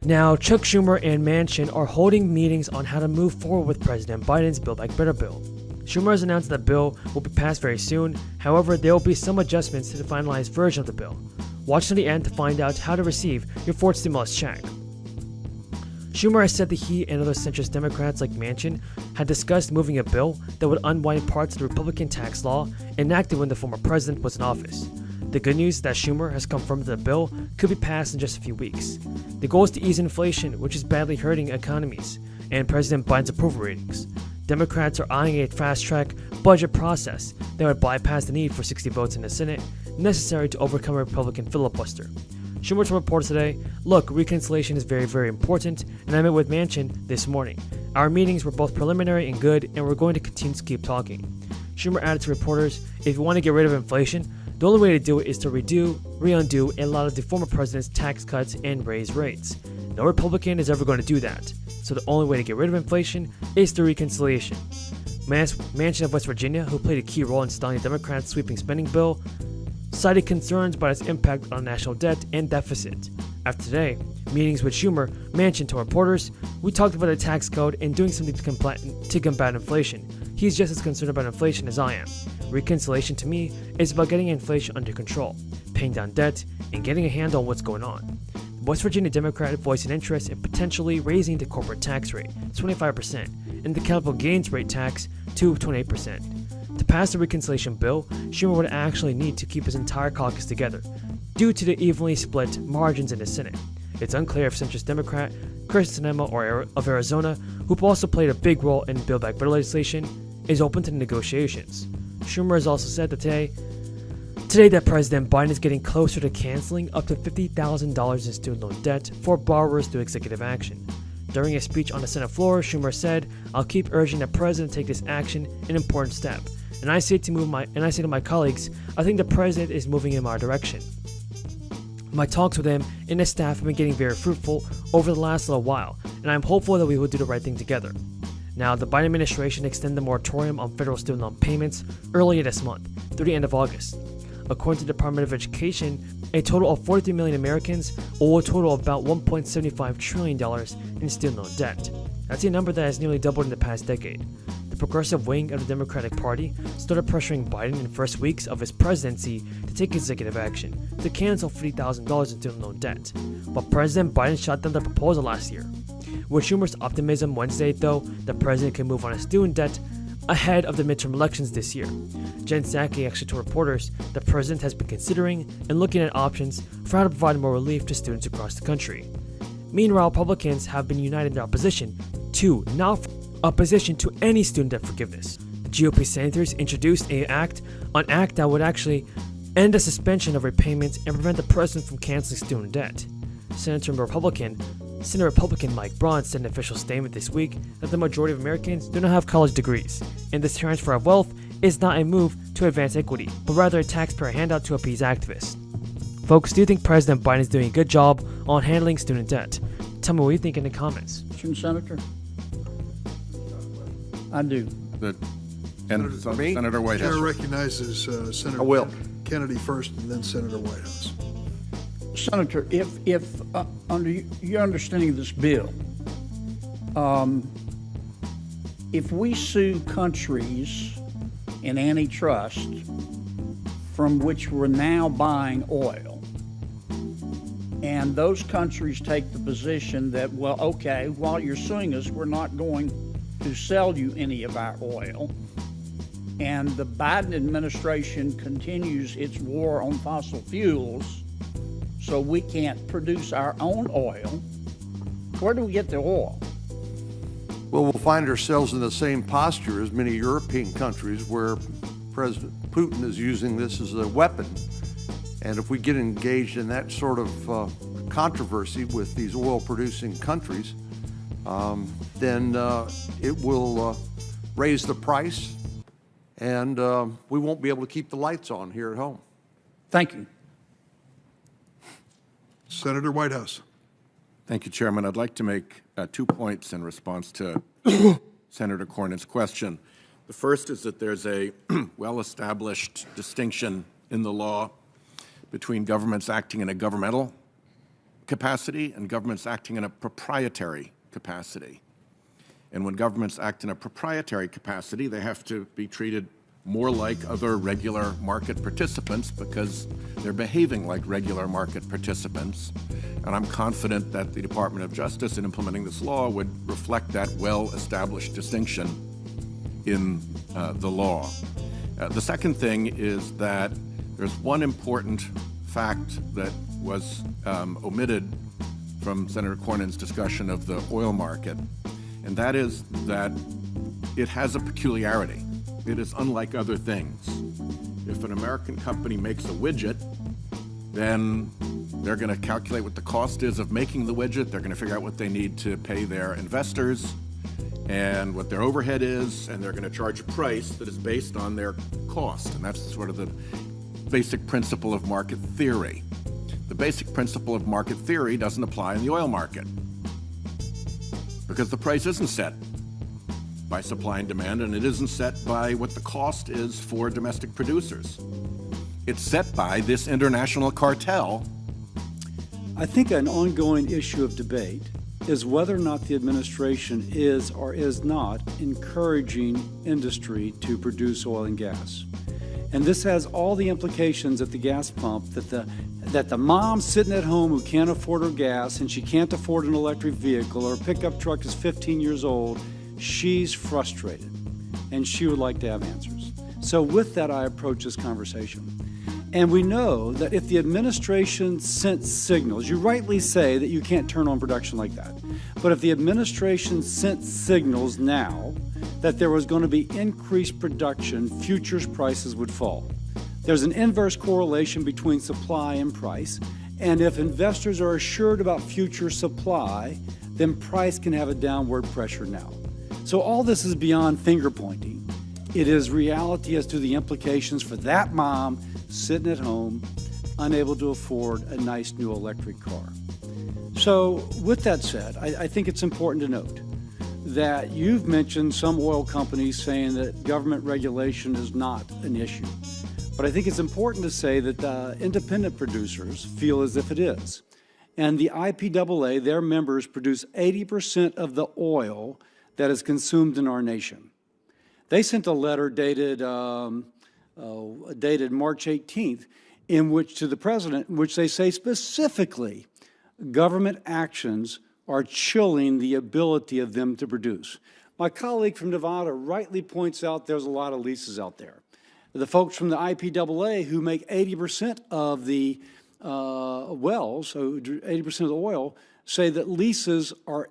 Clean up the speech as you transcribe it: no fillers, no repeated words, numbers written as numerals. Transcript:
Now, Chuck Schumer and Manchin are holding meetings on how to move forward with President Biden's Build Back Better bill. Schumer has announced that the bill will be passed very soon. However, there will be some adjustments to the finalized version of the bill. Watch to the end to find out how to receive your fourth stimulus check. Schumer has said that he and other centrist Democrats like Manchin had discussed moving a bill that would unwind parts of the Republican tax law enacted when the former president was in office. The good news is that Schumer has confirmed that the bill could be passed in just a few weeks. The goal is to ease inflation, which is badly hurting economies, and President Biden's approval ratings. Democrats are eyeing a fast-track budget process that would bypass the need for 60 votes in the Senate necessary to overcome a Republican filibuster. Schumer told reporters today, "Look, reconciliation is very, very important, and I met with Manchin this morning. Our meetings were both preliminary and good, and we're going to continue to keep talking." Schumer added to reporters, "If you want to get rid of inflation, the only way to do it is to undo a lot of the former president's tax cuts and raise rates. No Republican is ever going to do that. So the only way to get rid of inflation is through reconciliation." Manchin of West Virginia, who played a key role in stalling the Democrats' sweeping spending bill, cited concerns about its impact on national debt and deficit. After today, meetings with Schumer, Manchin told reporters, "We talked about the tax code and doing something to combat inflation. He's just as concerned about inflation as I am. Reconciliation to me is about getting inflation under control, paying down debt, and getting a handle on what's going on." The West Virginia Democrat voiced an interest in potentially raising the corporate tax rate to 25% and the capital gains rate tax to 28%. To pass the reconciliation bill, Schumer would actually need to keep his entire caucus together, due to the evenly split margins in the Senate. It's unclear if centrist Democrat Kristen Sinema of Arizona, who also played a big role in Build Back Better legislation, is open to the negotiations. Schumer has also said that today that President Biden is getting closer to canceling up to $50,000 in student loan debt for borrowers through executive action. During a speech on the Senate floor, Schumer said, "I'll keep urging the president to take this action, an important step. And I say to my colleagues, I think the president is moving in our direction. My talks with him and his staff have been getting very fruitful over the last little while, and I'm hopeful that we will do the right thing together." Now, the Biden administration extended the moratorium on federal student loan payments earlier this month, through the end of August. According to the Department of Education, a total of 43 million Americans owe a total of about $1.75 trillion in student loan debt. That's a number that has nearly doubled in the past decade. The progressive wing of the Democratic Party started pressuring Biden in the first weeks of his presidency to take executive action to cancel $50,000 in student loan debt, but President Biden shot down the proposal last year. With Schumer's optimism Wednesday, though, the president can move on his student debt ahead of the midterm elections this year. Jen Psaki actually told reporters the president has been considering and looking at options for how to provide more relief to students across the country. Meanwhile, Republicans have been united in their opposition to any student debt forgiveness. The GOP senators introduced an act that would actually end the suspension of repayments and prevent the president from canceling student debt. Senate Republican Mike Braun said in an official statement this week that the majority of Americans do not have college degrees, and this transfer of wealth is not a move to advance equity, but rather a taxpayer handout to appease activists. Folks, do you think President Biden is doing a good job on handling student debt? Tell me what you think in the comments. Senator? I do. Senator Whitehouse. Chair recognizes Senator Kennedy first and then Senator Whitehouse. Senator, if under your understanding of this bill, if we sue countries in antitrust from which we're now buying oil, and those countries take the position that, well, okay, while you're suing us, we're not going to sell you any of our oil, and the Biden administration continues its war on fossil fuels, so we can't produce our own oil, where do we get the oil? Well, we'll find ourselves in the same posture as many European countries where President Putin is using this as a weapon. And if we get engaged in that sort of controversy with these oil-producing countries, then it will raise the price, and we won't be able to keep the lights on here at home. Thank you. Senator Whitehouse. Thank you, Chairman. I'd like to make 2 points in response to Senator Cornyn's question. The first is that there's a well-established distinction in the law between governments acting in a governmental capacity and governments acting in a proprietary capacity. And when governments act in a proprietary capacity, they have to be treated more like other regular market participants because they're behaving like regular market participants. And I'm confident that the Department of Justice in implementing this law would reflect that well-established distinction in the law. The second thing is that there's one important fact that was omitted from Senator Cornyn's discussion of the oil market, and that is that it has a peculiarity. It is unlike other things. If an American company makes a widget, then they're going to calculate what the cost is of making the widget. They're going to figure out what they need to pay their investors and what their overhead is, and they're going to charge a price that is based on their cost. And that's sort of the basic principle of market theory. The basic principle of market theory doesn't apply in the oil market because the price isn't set by supply and demand, and it isn't set by what the cost is for domestic producers. It's set by this international cartel. I think an ongoing issue of debate is whether or not the administration is or is not encouraging industry to produce oil and gas. And this has all the implications at the gas pump that the mom sitting at home who can't afford her gas and she can't afford an electric vehicle, or a pickup truck is 15 years old, she's frustrated and she would like to have answers. So with that, I approach this conversation. And we know that if the administration sent signals, you rightly say that you can't turn on production like that, but if the administration sent signals now that there was going to be increased production, futures prices would fall. There's an inverse correlation between supply and price, and if investors are assured about future supply, then price can have a downward pressure now. So all this is beyond finger pointing. It is reality as to the implications for that mom sitting at home, unable to afford a nice new electric car. So with that said, I think it's important to note that you've mentioned some oil companies saying that government regulation is not an issue. But I think it's important to say that independent producers feel as if it is. And the IPAA, their members, produce 80% of the oil that is consumed in our nation. They sent a letter dated March 18th, to the president, in which they say specifically government actions are chilling the ability of them to produce. My colleague from Nevada rightly points out there's a lot of leases out there. The folks from the IPAA who make 80% of the wells, so 80% of the oil, say that leases are